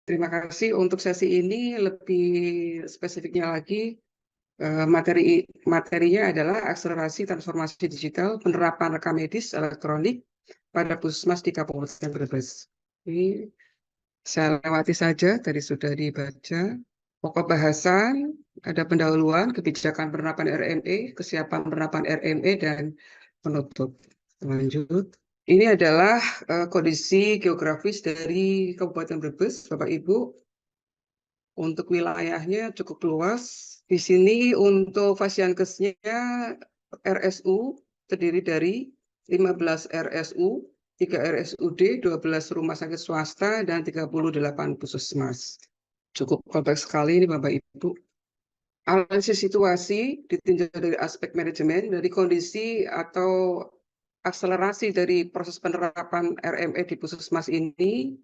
Terima kasih. Untuk sesi ini lebih spesifiknya lagi, materinya adalah akselerasi transformasi digital penerapan rekam medis elektronik pada puskesmas di Kabupaten Brebes. Ini saya lewati saja, tadi sudah dibaca. Pokok bahasan, ada pendahuluan, kebijakan penerapan RME, kesiapan penerapan RME, dan penutup. Lanjut. Ini adalah kondisi geografis dari Kabupaten Brebes, Bapak Ibu. Untuk wilayahnya cukup luas. Di sini untuk Fasiankesnya RSU terdiri dari 15 RSU, 3 RSUD, 12 rumah sakit swasta, dan 38 puskesmas. Cukup kompleks sekali ini Bapak Ibu. Analisis situasi ditinjau dari aspek manajemen, dari kondisi atau akselerasi dari proses penerapan RME di puskesmas ini,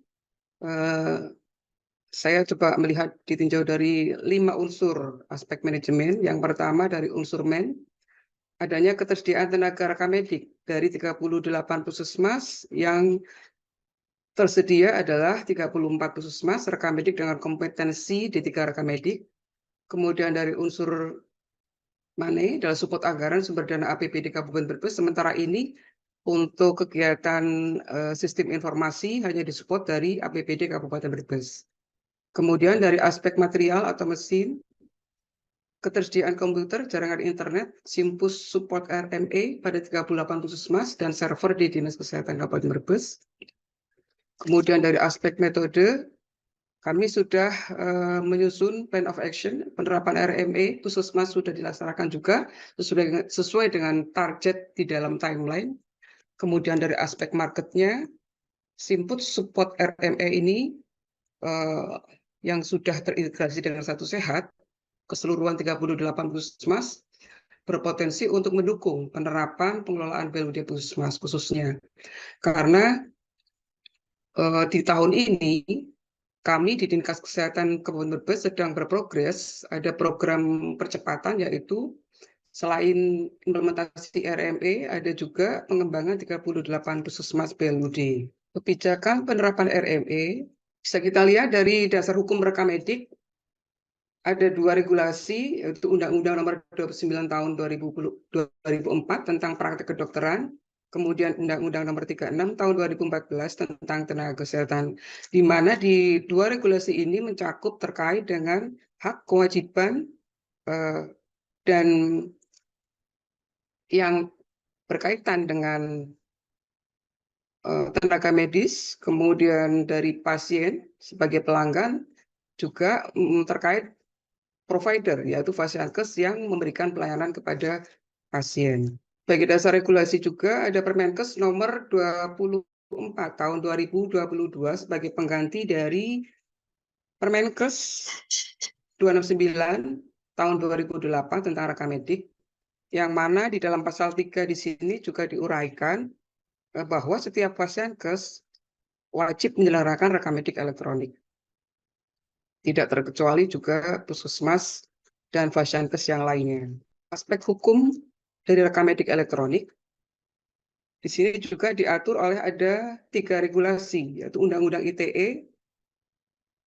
saya coba melihat ditinjau dari 5 unsur aspek manajemen. Yang pertama dari unsur adanya ketersediaan tenaga rekam medik dari 38 puskesmas yang tersedia adalah 34 puskesmas rekam medik dengan kompetensi D3 rekam medik. Kemudian dari unsur dalam support anggaran sumber dana APBD Kabupaten Brebes, sementara ini untuk kegiatan sistem informasi hanya disupport dari APBD Kabupaten Brebes. Kemudian dari aspek material atau mesin, ketersediaan komputer, jaringan internet, Simpus Support RME pada 38 puskesmas dan server di Dinas Kesehatan Kabupaten Brebes. Kemudian dari aspek metode, kami sudah menyusun plan of action, penerapan RME, puskesmas sudah dilaksanakan juga sesuai dengan target di dalam timeline. Kemudian dari aspek marketnya, Simpus Support RME ini yang sudah terintegrasi dengan Satu Sehat, keseluruhan 38 puskesmas, berpotensi untuk mendukung penerapan pengelolaan BLUD puskesmas khususnya. Karena di tahun ini, kami di Dinkes Kesehatan Kabupaten Brebes sedang berprogres, ada program percepatan yaitu selain implementasi RME, ada juga pengembangan 38 puskesmas BLUD. Kebijakan penerapan RME bisa kita lihat dari dasar hukum rekam medik, ada 2 regulasi, yaitu Undang-Undang Nomor 29 Tahun 2004 tentang praktek kedokteran, kemudian Undang-Undang Nomor 36 Tahun 2014 tentang tenaga kesehatan, di mana di 2 regulasi ini mencakup terkait dengan hak kewajiban dan yang berkaitan dengan tenaga medis, kemudian dari pasien sebagai pelanggan, juga terkait provider, yaitu Fasiankes yang memberikan pelayanan kepada pasien. Bagi dasar regulasi juga ada Permenkes nomor 24 tahun 2022 sebagai pengganti dari Permenkes 269 tahun 2008 tentang rekam medik, yang mana di dalam pasal 3 di sini juga diuraikan bahwa setiap Fasiankes wajib menyelenggarakan rekam medik elektronik. Tidak terkecuali juga puskesmas dan Fasiankes yang lainnya. Aspek hukum dari rekam medik elektronik, di sini juga diatur oleh ada 3 regulasi, yaitu Undang-Undang ITE,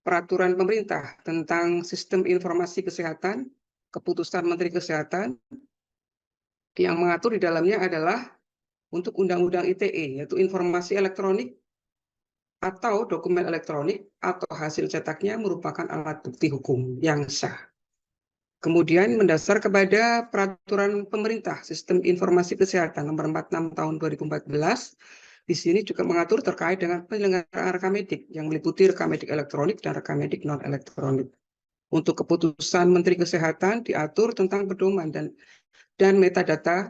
Peraturan Pemerintah tentang Sistem Informasi Kesehatan, Keputusan Menteri Kesehatan, yang mengatur di dalamnya adalah untuk Undang-Undang ITE, yaitu informasi elektronik atau dokumen elektronik atau hasil cetaknya merupakan alat bukti hukum yang sah. Kemudian mendasar kepada Peraturan Pemerintah Sistem Informasi Kesehatan Nomor 46 Tahun 2014, di sini juga mengatur terkait dengan penyelenggaraan rekam medik yang meliputi rekam medik elektronik dan rekam medik non elektronik. Untuk keputusan Menteri Kesehatan diatur tentang pedoman dan metadata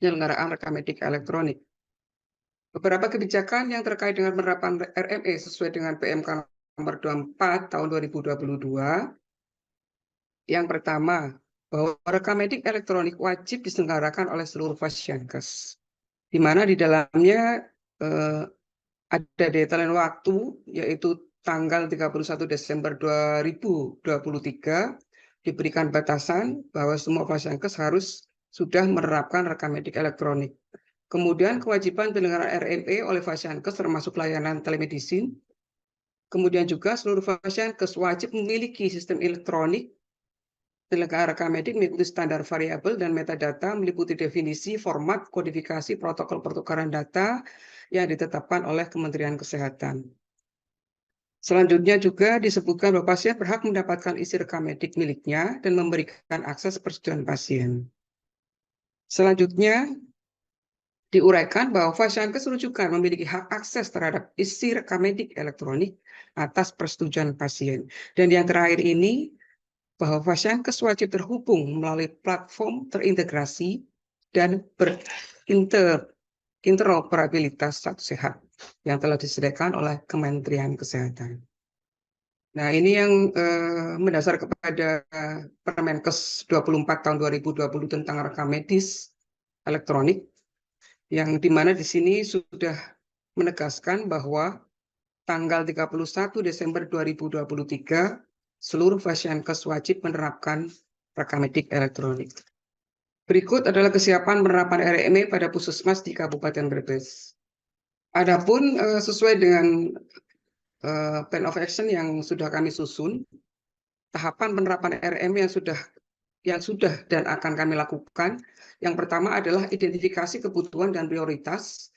penyelenggaraan rekam medik elektronik. Beberapa kebijakan yang terkait dengan penerapan RME sesuai dengan PMK nomor 24 tahun 2022. Yang pertama, bahwa rekam medik elektronik wajib diselenggarakan oleh seluruh Fasiankes, di mana di dalamnya ada deadline waktu, yaitu tanggal 31 Desember 2023, diberikan batasan bahwa semua Fasiankes harus sudah menerapkan rekam medik elektronik. Kemudian kewajiban penyelenggaraan RME oleh Fasiankes termasuk layanan telemedicine Kemudian juga seluruh Fasiankes wajib memiliki sistem elektronik penyelenggara rekam medik mengikuti standar variabel dan metadata meliputi definisi, format, kodifikasi, protokol pertukaran data yang ditetapkan oleh Kementerian Kesehatan. Selanjutnya juga disebutkan bahwa pasien berhak mendapatkan isi rekam medik miliknya dan memberikan akses persetujuan pasien. Selanjutnya diuraikan bahwa Fasiankes rujukan memiliki hak akses terhadap isi rekam medik elektronik atas persetujuan pasien. Dan yang terakhir ini, bahwa Fasiankes wajib terhubung melalui platform terintegrasi dan interoperabilitas Satu Sehat yang telah disediakan oleh Kementerian Kesehatan. Nah, ini yang mendasar kepada Permenkes 24 tahun 2020 tentang rekam medis elektronik, yang dimana di sini sudah menegaskan bahwa tanggal 31 Desember 2023 seluruh Fasiankes wajib menerapkan rekam medik elektronik. Berikut adalah kesiapan penerapan RME pada puskesmas di Kabupaten Brebes. Adapun sesuai dengan plan of action yang sudah kami susun, tahapan penerapan RME yang sudah dan akan kami lakukan, yang pertama adalah identifikasi kebutuhan dan prioritas,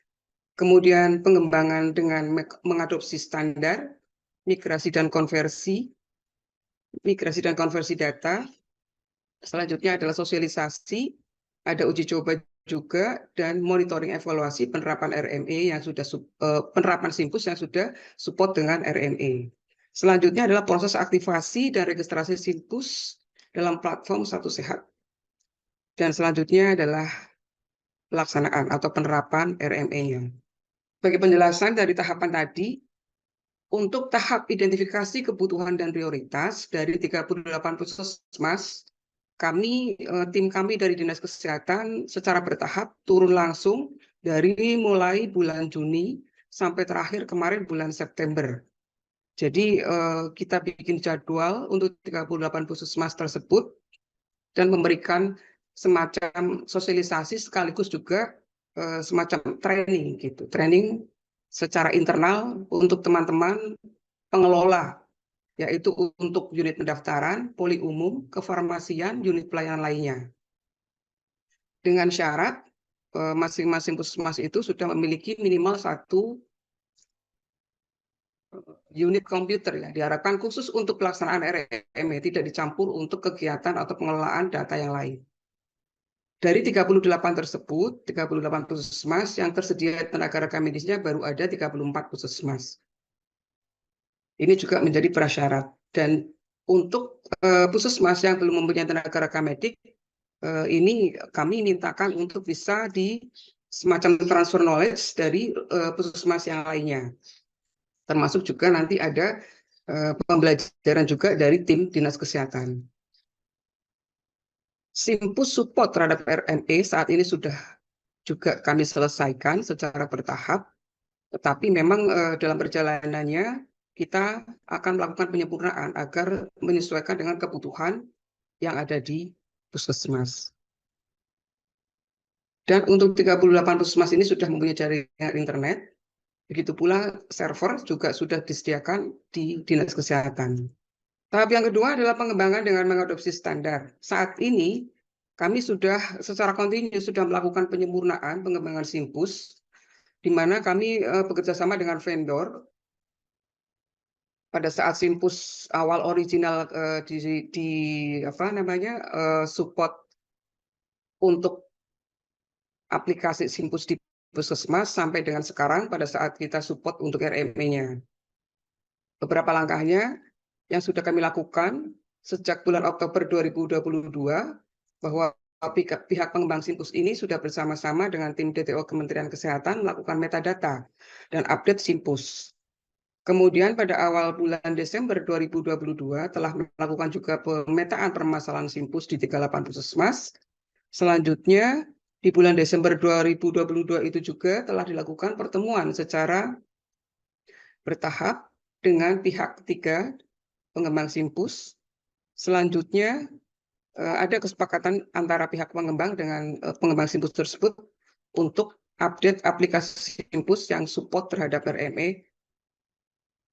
kemudian pengembangan dengan mengadopsi standar, migrasi dan konversi data. Selanjutnya adalah sosialisasi, ada uji coba juga, dan monitoring evaluasi penerapan RME yang sudah penerapan Simpus yang sudah support dengan RME. Selanjutnya adalah proses aktivasi dan registrasi Simpus dalam platform Satu Sehat. Dan selanjutnya adalah pelaksanaan atau penerapan RME-nya. Bagi penjelasan dari tahapan tadi, untuk tahap identifikasi kebutuhan dan prioritas dari 38 puskesmas, tim kami dari Dinas Kesehatan secara bertahap turun langsung dari mulai bulan Juni sampai terakhir kemarin bulan September. Jadi kita bikin jadwal untuk 38 puskesmas tersebut dan memberikan semacam sosialisasi sekaligus juga semacam training gitu, training secara internal untuk teman-teman pengelola, yaitu untuk unit pendaftaran, poli umum, kefarmasian, unit pelayanan lainnya. Dengan syarat masing-masing puskesmas itu sudah memiliki minimal 1 unit komputer, ya, diharapkan khusus untuk pelaksanaan RME, tidak dicampur untuk kegiatan atau pengelolaan data yang lain. Dari 38 tersebut, 38 puskesmas yang tersedia tenaga rekam medisnya baru ada 34 puskesmas. Ini juga menjadi prasyarat. Dan untuk puskesmas yang belum mempunyai tenaga rekam medik, ini kami mintakan untuk bisa di semacam transfer knowledge dari puskesmas yang lainnya. Termasuk juga nanti ada pembelajaran juga dari tim Dinas Kesehatan. Simpus support terhadap RME saat ini sudah juga kami selesaikan secara bertahap, tetapi memang dalam perjalanannya kita akan melakukan penyempurnaan agar menyesuaikan dengan kebutuhan yang ada di puskesmas. Dan untuk 38 puskesmas ini sudah mempunyai jaringan internet, begitu pula server juga sudah disediakan di Dinas Kesehatan. Tahap yang kedua adalah pengembangan dengan mengadopsi standar. Saat ini kami sudah secara kontinu sudah melakukan penyempurnaan pengembangan Simpus, di mana kami bekerja sama dengan vendor. Pada saat Simpus awal original support untuk aplikasi Simpus di puskesmas sampai dengan sekarang pada saat kita support untuk RME-nya. Beberapa langkahnya yang sudah kami lakukan sejak bulan Oktober 2022, bahwa pihak pengembang Simpus ini sudah bersama-sama dengan tim DTO Kementerian Kesehatan melakukan metadata dan update Simpus. Kemudian pada awal bulan Desember 2022 telah melakukan juga pemetaan permasalahan Simpus di 38 puskesmas. Selanjutnya di bulan Desember 2022 itu juga telah dilakukan pertemuan secara bertahap dengan pihak ketiga pengembang Simpus. Selanjutnya ada kesepakatan antara pihak pengembang dengan pengembang Simpus tersebut untuk update aplikasi Simpus yang support terhadap RME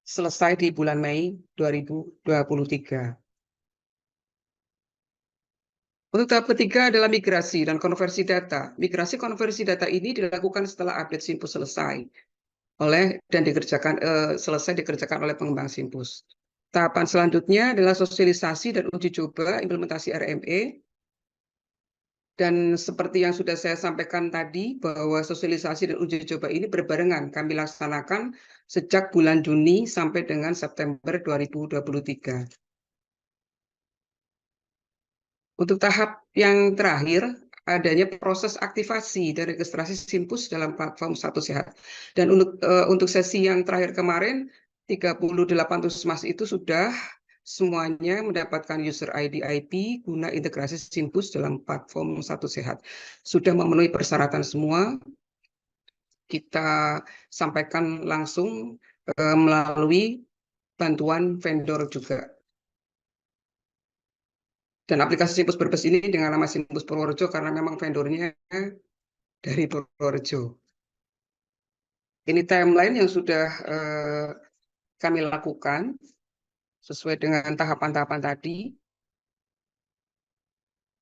selesai di bulan Mei 2023. Untuk tahap ketiga adalah migrasi dan konversi data. Migrasi konversi data ini dilakukan setelah update Simpus selesai dan selesai dikerjakan oleh pengembang Simpus. Tahapan selanjutnya adalah sosialisasi dan uji coba implementasi RME. Dan seperti yang sudah saya sampaikan tadi, bahwa sosialisasi dan uji coba ini berbarengan kami laksanakan sejak bulan Juni sampai dengan September 2023. Untuk tahap yang terakhir, adanya proses aktivasi dan registrasi Simpus dalam platform Satu Sehat. Dan untuk sesi yang terakhir kemarin, 38 puskesmas itu sudah semuanya mendapatkan user ID IP guna integrasi Simpus dalam platform Satu Sehat. Sudah memenuhi persyaratan semua, kita sampaikan langsung melalui bantuan vendor juga. Dan aplikasi Simpus Brebes ini dengan nama Simpus Purworejo karena memang vendornya dari Purworejo. Ini timeline yang sudah kami lakukan sesuai dengan tahapan-tahapan tadi.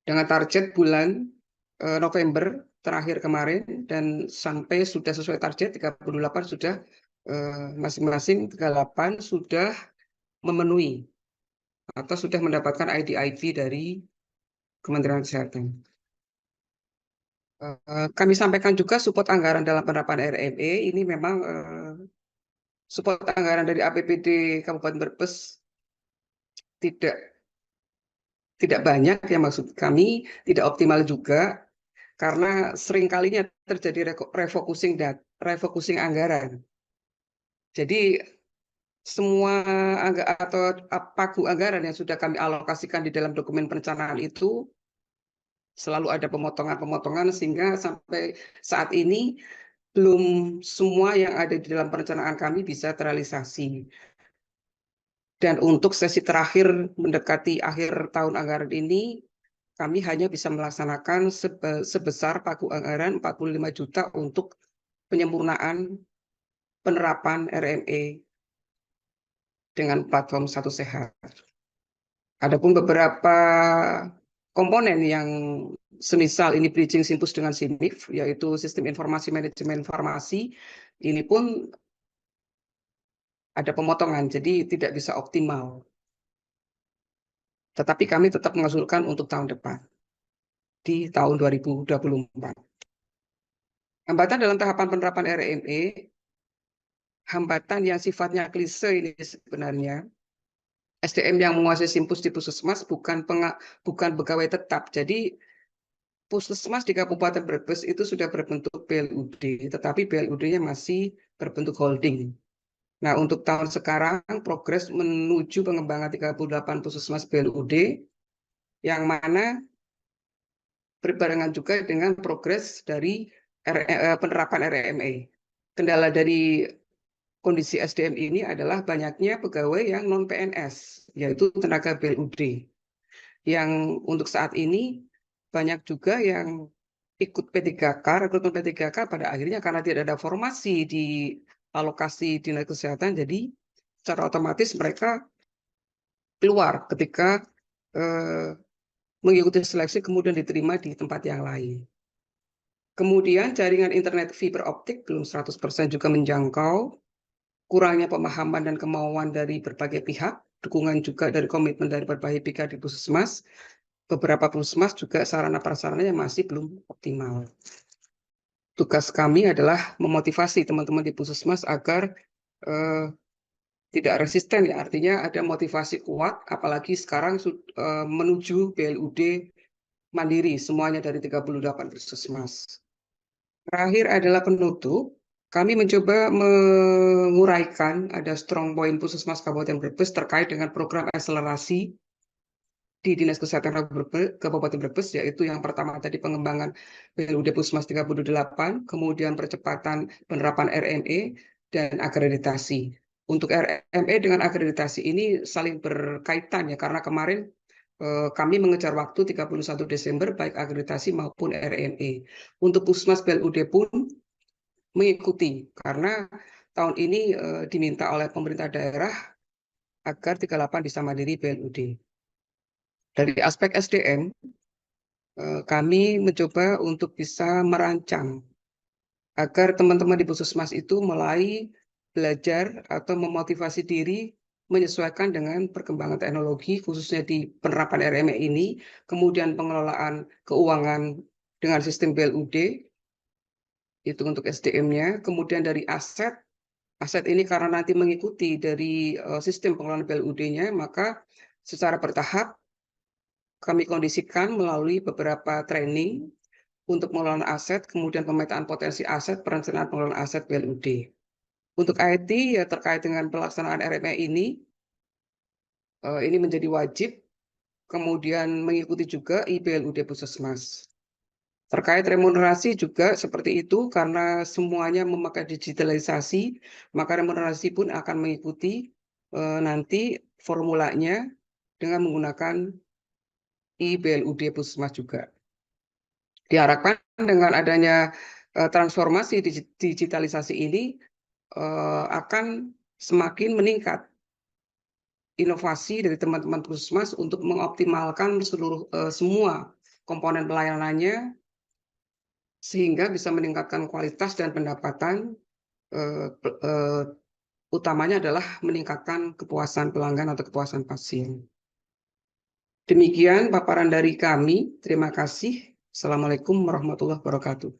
Dengan target bulan November terakhir kemarin dan sampai sudah sesuai target 38 sudah masing-masing 38 sudah memenuhi atau sudah mendapatkan ID-IP dari Kementerian Kesehatan. Kami sampaikan juga support anggaran dalam penerapan RME ini memang support anggaran dari APBD Kabupaten Brebes tidak banyak ya, maksud kami tidak optimal juga karena seringkalinya terjadi refocusing anggaran. Jadi semua pagu anggaran yang sudah kami alokasikan di dalam dokumen perencanaan itu selalu ada pemotongan-pemotongan sehingga sampai saat ini belum semua yang ada di dalam perencanaan kami bisa terrealisasi. Dan untuk sesi terakhir mendekati akhir tahun anggaran ini, kami hanya bisa melaksanakan sebesar pagu anggaran 45 juta untuk penyempurnaan penerapan RME dengan platform Satu Sehat. Adapun beberapa komponen yang semisal ini bridging Simpus dengan SIMIF, yaitu sistem informasi manajemen farmasi, ini pun ada pemotongan, jadi tidak bisa optimal. Tetapi kami tetap mengusulkan untuk tahun depan, di tahun 2024. Hambatan dalam tahapan penerapan RME, hambatan yang sifatnya klise ini sebenarnya, SDM yang menguasai Simpus di puskesmas bukan pegawai tetap. Jadi puskesmas di Kabupaten Brebes itu sudah berbentuk BLUD, tetapi BLUD-nya masih berbentuk holding. Nah, untuk tahun sekarang progres menuju pengembangan 38 puskesmas BLUD, yang mana berbarengan juga dengan progres dari penerapan RME. Kendala dari kondisi SDM ini adalah banyaknya pegawai yang non-PNS, yaitu tenaga BLUD. Yang untuk saat ini banyak juga yang ikut P3K, rekrutmen P3K pada akhirnya karena tidak ada formasi di alokasi Dinas Kesehatan, jadi secara otomatis mereka keluar ketika mengikuti seleksi kemudian diterima di tempat yang lain. Kemudian jaringan internet fiber optik belum 100% juga menjangkau, kurangnya pemahaman dan kemauan dari berbagai pihak, dukungan juga dari komitmen dari berbagai pihak di puskesmas. Beberapa puskesmas juga sarana prasarananya masih belum optimal. Tugas kami adalah memotivasi teman-teman di puskesmas agar tidak resisten, ya, artinya ada motivasi kuat, apalagi sekarang menuju BLUD mandiri semuanya dari 38 puskesmas. Terakhir adalah penutup. Kami mencoba menguraikan ada strong point puskesmas Kabupaten Brebes terkait dengan program akselerasi di Dinas Kesehatan Kabupaten Brebes, yaitu yang pertama tadi pengembangan BLUD Puskesmas 38, kemudian percepatan penerapan RME, dan akreditasi. Untuk RME dengan akreditasi ini saling berkaitan ya, karena kemarin kami mengejar waktu 31 Desember baik akreditasi maupun RME. Untuk Puskesmas BLUD pun mengikuti, karena tahun ini diminta oleh pemerintah daerah agar 38 bisa mandiri BLUD. Dari aspek SDM, kami mencoba untuk bisa merancang agar teman-teman di Puskesmas itu mulai belajar atau memotivasi diri menyesuaikan dengan perkembangan teknologi, khususnya di penerapan RME ini, kemudian pengelolaan keuangan dengan sistem BLUD, itu untuk SDM-nya, kemudian dari aset, aset ini karena nanti mengikuti dari sistem pengelolaan BLUD-nya, maka secara bertahap kami kondisikan melalui beberapa training untuk pengelolaan aset, kemudian pemetaan potensi aset, perencanaan pengelolaan aset BLUD. Untuk IT ya terkait dengan pelaksanaan RME ini menjadi wajib, kemudian mengikuti juga IBLUD Puskesmas. Terkait remunerasi juga seperti itu, karena semuanya memakai digitalisasi, maka remunerasi pun akan mengikuti nanti formulanya dengan menggunakan IBLUD Puskesmas juga. Diharapkan dengan adanya transformasi digitalisasi ini akan semakin meningkat inovasi dari teman-teman Puskesmas untuk mengoptimalkan semua komponen pelayanannya sehingga bisa meningkatkan kualitas dan pendapatan, utamanya adalah meningkatkan kepuasan pelanggan atau kepuasan pasien. Demikian paparan dari kami. Terima kasih. Assalamualaikum warahmatullahi wabarakatuh.